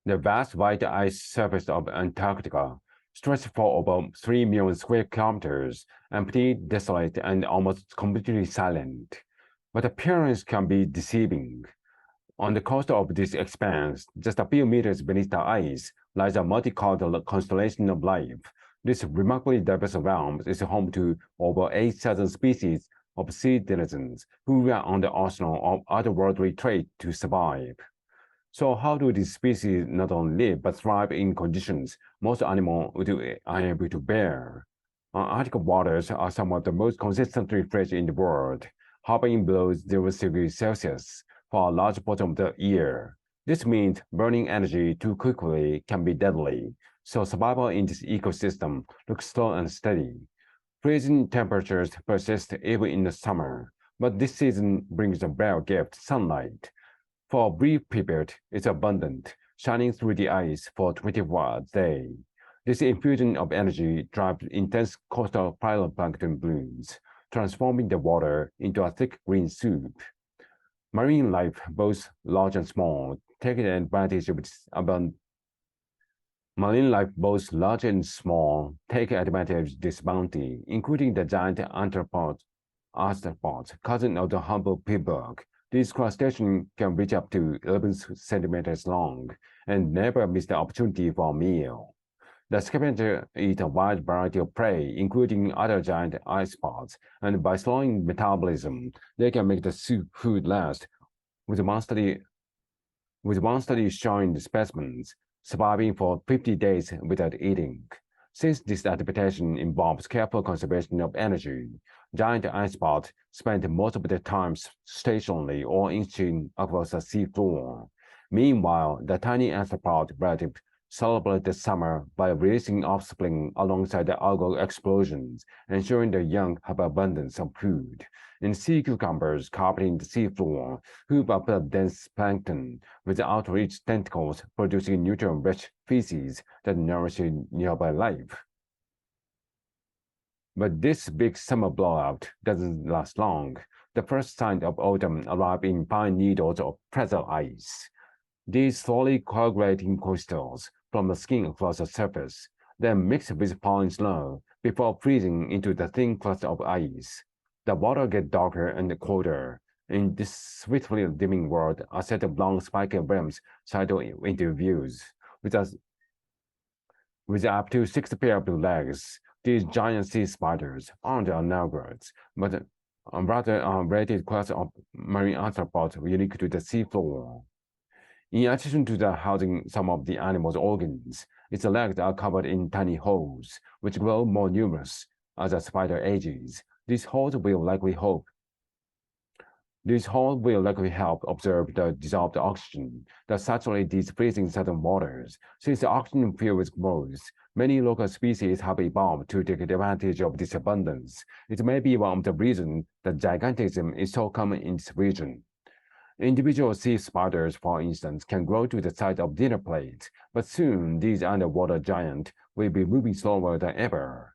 The vast white ice surface of Antarctica stretches for over 3 million square kilometers, empty, desolate, and almost completely silent. But appearance can be deceiving. On the coast of this expanse, just a few meters beneath the ice, lies a multicolored constellation of life. This remarkably diverse realm is home to over 8,000 species of sea denizens who rely on the arsenal of otherworldly traits to survive. So how do these species not only live but thrive in conditions most animals would be unable to bear? Arctic waters are some of the most consistently fresh in the world, hovering below 0 degrees Celsius for a large portion of the year. This means burning energy too quickly can be deadly, so survival in this ecosystem looks slow and steady. Freezing temperatures persist even in the summer, but this season brings a rare gift, sunlight. For a brief period, it's abundant, shining through the ice for 24 hours a day. This infusion of energy drives intense coastal phytoplankton blooms, transforming the water into a thick green soup. Marine life, both large and small, take advantage of its abundant. Marine life, both large and small, take advantage of this bounty, including the giant arthropods, cousin of the humble peabug. These crustaceans can reach up to 11 centimeters long and never miss the opportunity for a meal. The scavenger eat a wide variety of prey, including other giant isopods, and by slowing metabolism, they can make the food last. With one study showing the specimens surviving for 50 days without eating. Since this adaptation involves careful conservation of energy, giant isopods spend most of their time stationary or inching across the seafloor. Meanwhile, the tiny arthropod relatives celebrate the summer by releasing offspring alongside the algal explosions, ensuring the young have abundance of food. And sea cucumbers carpeting the seafloor hoop up the dense plankton with outreached tentacles producing nutrient-rich feces that nourish nearby life. But this big summer blowout doesn't last long. The first signs of autumn arrive in fine needles of pretzel ice. These slowly coagulating crystals from the skin across the surface, then mix with falling snow before freezing into the thin crust of ice. The water gets darker and colder. In this swiftly dimming world, a set of long spiky rims sidle into views. With up to 6 pairs of legs, these giant sea spiders aren't annelgards, but rather a related class of marine arthropods unique to the seafloor. In addition to the housing some of the animal's organs, its legs are covered in tiny holes, which grow more numerous as the spider ages. These holes will likely help observe the dissolved oxygen that saturates these freezing southern waters. Since the oxygen fuels growth, many local species have evolved to take advantage of this abundance. It may be one of the reasons that gigantism is so common in this region. Individual sea spiders, for instance, can grow to the size of dinner plates, but soon these underwater giants will be moving slower than ever.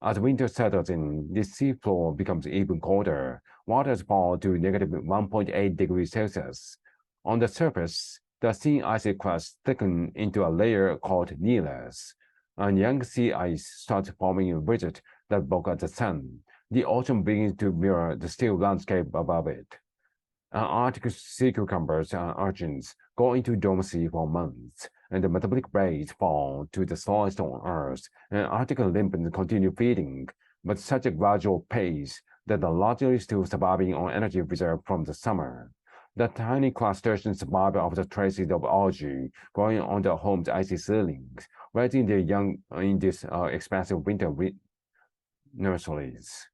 As winter settles in, the seafloor becomes even colder. Waters fall to negative 1.8 degrees Celsius. On the surface, the thin icy crust thickens into a layer called nihilus, and young sea ice starts forming in ridges that block out the sun. The ocean begins to mirror the still landscape above it. Arctic sea cucumbers and urchins go into dormancy for months, and the metabolic rates fall to the slowest on Earth, and Arctic limpets continue feeding, but such a gradual pace that they're largely still surviving on energy reserved from the summer. The tiny crustaceans survive off the traces of algae growing on their home's icy ceilings, raising their young in these expansive winter nurseries.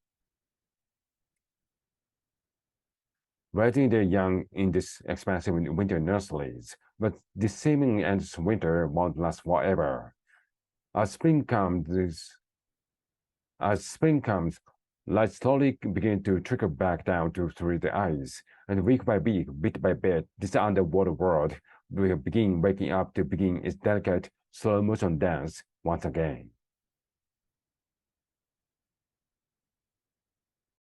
Raising their young in these expansive winter nurseries, but this seemingly endless winter won't last forever. As spring comes, light slowly begins to trickle back down through the ice, and week by week, bit by bit, this underwater world will begin waking up to begin its delicate slow motion dance once again.